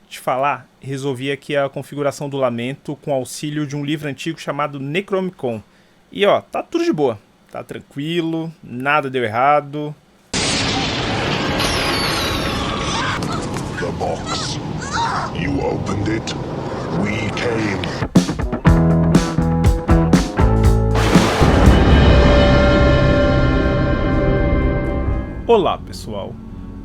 Te falar, resolvi aqui a configuração do Lamento com auxílio de um livro antigo chamado Necronomicon. E tá tudo de boa, tá tranquilo, nada deu errado. The box. You opened it. We came. Olá pessoal,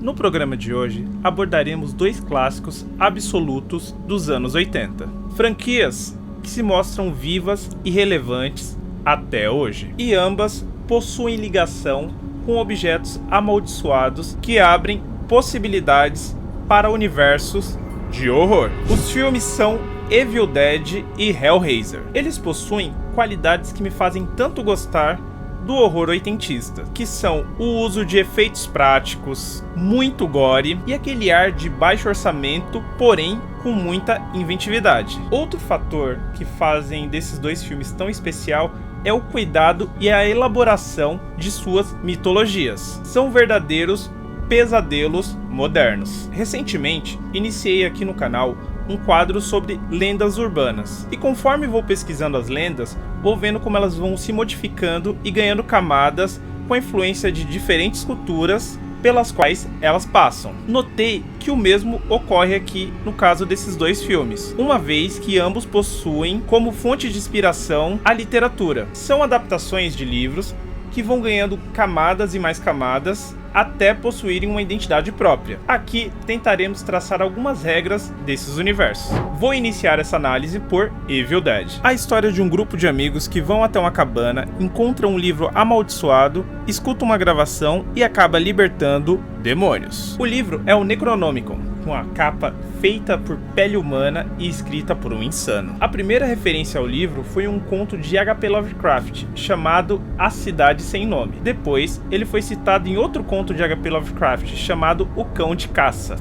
no programa de hoje abordaremos dois clássicos absolutos dos anos 80. Franquias que se mostram vivas e relevantes até hoje. E ambas possuem ligação com objetos amaldiçoados que abrem possibilidades para universos de horror. Os filmes são Evil Dead e Hellraiser. Eles possuem qualidades que me fazem tanto gostar do horror oitentista, que são o uso de efeitos práticos, muito gore e aquele ar de baixo orçamento, porém com muita inventividade. Outro fator que fazem desses dois filmes tão especial é o cuidado e a elaboração de suas mitologias. São verdadeiros pesadelos modernos. Recentemente, iniciei aqui no canal um quadro sobre lendas urbanas. E conforme vou pesquisando as lendas, vou vendo como elas vão se modificando e ganhando camadas com a influência de diferentes culturas pelas quais elas passam. Notei que o mesmo ocorre aqui no caso desses dois filmes, uma vez que ambos possuem como fonte de inspiração a literatura. São adaptações de livros que vão ganhando camadas e mais camadas até possuírem uma identidade própria. Aqui tentaremos traçar algumas regras desses universos. Vou iniciar essa análise por Evil Dead. A história de um grupo de amigos que vão até uma cabana, encontram um livro amaldiçoado, escutam uma gravação e acaba libertando demônios. O livro é o Necronomicon, com a capa feita por pele humana e escrita por um insano. A primeira referência ao livro foi um conto de H.P. Lovecraft, chamado A Cidade Sem Nome. Depois, ele foi citado em outro conto de H.P. Lovecraft, chamado O Cão de Caça.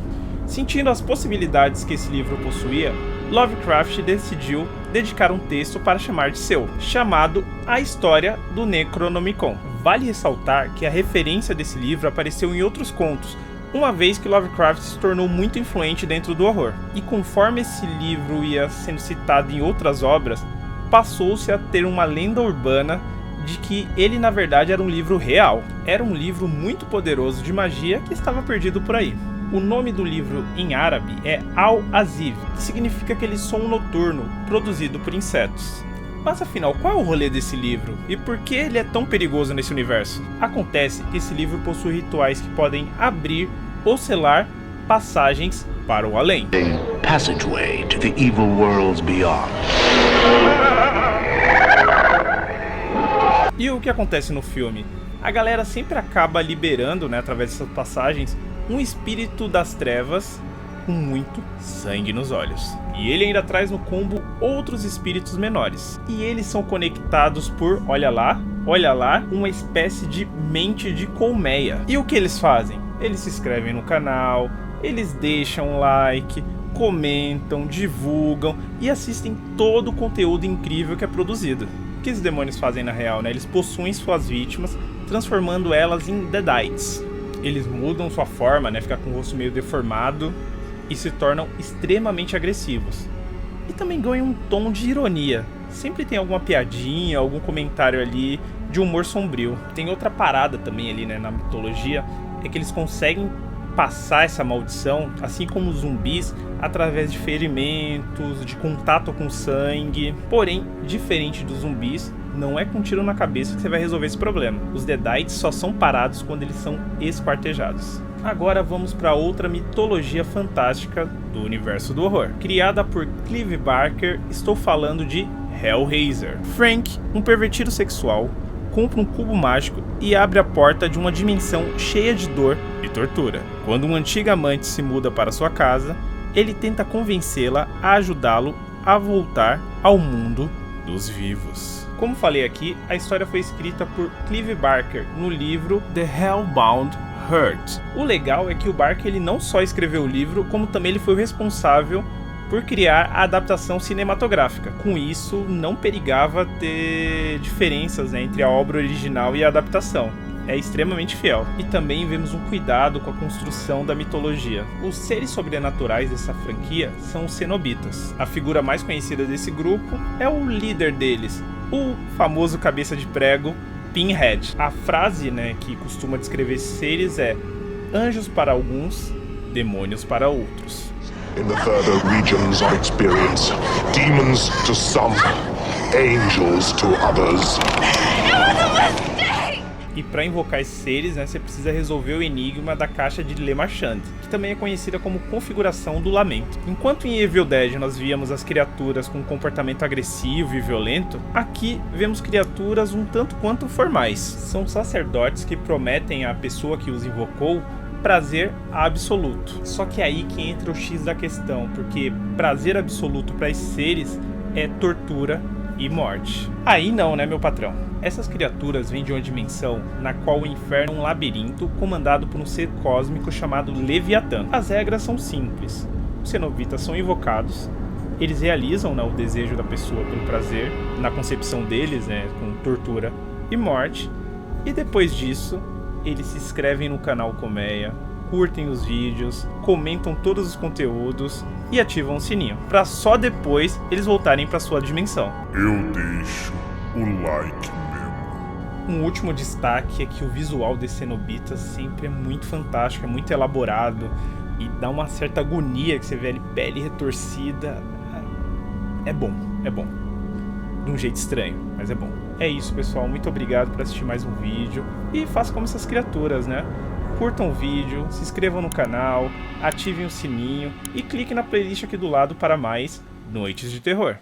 Sentindo as possibilidades que esse livro possuía, Lovecraft decidiu dedicar um texto para chamar de seu, chamado A História do Necronomicon. Vale ressaltar que a referência desse livro apareceu em outros contos, uma vez que Lovecraft se tornou muito influente dentro do horror. E conforme esse livro ia sendo citado em outras obras, passou-se a ter uma lenda urbana de que ele na verdade era um livro real. Era um livro muito poderoso de magia que estava perdido por aí. O nome do livro em árabe é Al-Aziv, que significa aquele som noturno produzido por insetos. Mas afinal, qual é o rolê desse livro? E por que ele é tão perigoso nesse universo? Acontece que esse livro possui rituais que podem abrir ou selar passagens para o além. Passageway to the evil worlds beyond. E o que acontece no filme? A galera sempre acaba liberando, através dessas passagens, um espírito das trevas com muito sangue nos olhos. E ele ainda traz no combo outros espíritos menores. E eles são conectados por, olha lá, uma espécie de mente de colmeia. E o que eles fazem? Eles se inscrevem no canal, eles deixam um like, comentam, divulgam e assistem todo o conteúdo incrível que é produzido. O que os demônios fazem na real, Eles possuem suas vítimas, transformando elas em Deadites. Eles mudam sua forma, Ficar com o rosto meio deformado e se tornam extremamente agressivos. E também ganham um tom de ironia. Sempre tem alguma piadinha, algum comentário ali de humor sombrio. Tem outra parada também ali, na mitologia, é que eles conseguem passar essa maldição, assim como os zumbis, através de ferimentos, de contato com sangue. Porém, diferente dos zumbis, não é com um tiro na cabeça que você vai resolver esse problema. Os Deadites só são parados quando eles são esquartejados. Agora vamos para outra mitologia fantástica do universo do horror. Criada por Clive Barker, estou falando de Hellraiser. Frank, um pervertido sexual, compra um cubo mágico e abre a porta de uma dimensão cheia de dor e tortura. Quando um antigo amante se muda para sua casa, ele tenta convencê-la a ajudá-lo a voltar ao mundo dos vivos. Como falei aqui, a história foi escrita por Clive Barker no livro The Hellbound Heart. O legal é que o Barker ele não só escreveu o livro, como também ele foi o responsável por criar a adaptação cinematográfica. Com isso, não perigava ter diferenças entre a obra original e a adaptação. é extremamente fiel. E também vemos um cuidado com a construção da mitologia. Os seres sobrenaturais dessa franquia são os Cenobitas. A figura mais conhecida desse grupo é o líder deles, o famoso cabeça de prego, Pinhead. A frase, que costuma descrever esses seres é: anjos para alguns, demônios para outros. In the further regions I experience demons to some, angels to others. E para invocar esses seres, você precisa resolver o enigma da caixa de Le Marchand, que também é conhecida como configuração do lamento. Enquanto em Evil Dead nós víamos as criaturas com comportamento agressivo e violento, aqui vemos criaturas um tanto quanto formais. São sacerdotes que prometem à pessoa que os invocou prazer absoluto. Só que é aí que entra o X da questão, porque prazer absoluto para esses seres é tortura e morte. Aí não, meu patrão? Essas criaturas vêm de uma dimensão na qual o inferno é um labirinto comandado por um ser cósmico chamado Leviatã. As regras são simples. Os cenobitas são invocados, eles realizam o desejo da pessoa pelo prazer, na concepção deles, com tortura e morte, e depois disso eles se inscrevem no canal Colmeia, curtem os vídeos, comentam todos os conteúdos e ativam o sininho, para só depois eles voltarem para sua dimensão. Eu deixo o like mesmo. Um último destaque é que o visual desse Cenobita sempre é muito fantástico, é muito elaborado e dá uma certa agonia que você vê ali, pele retorcida. É bom. De um jeito estranho, mas é bom. É isso, pessoal, muito obrigado por assistir mais um vídeo e faça como essas criaturas, Curtam o vídeo, se inscrevam no canal, ativem o sininho e cliquem na playlist aqui do lado para mais Noites de Terror.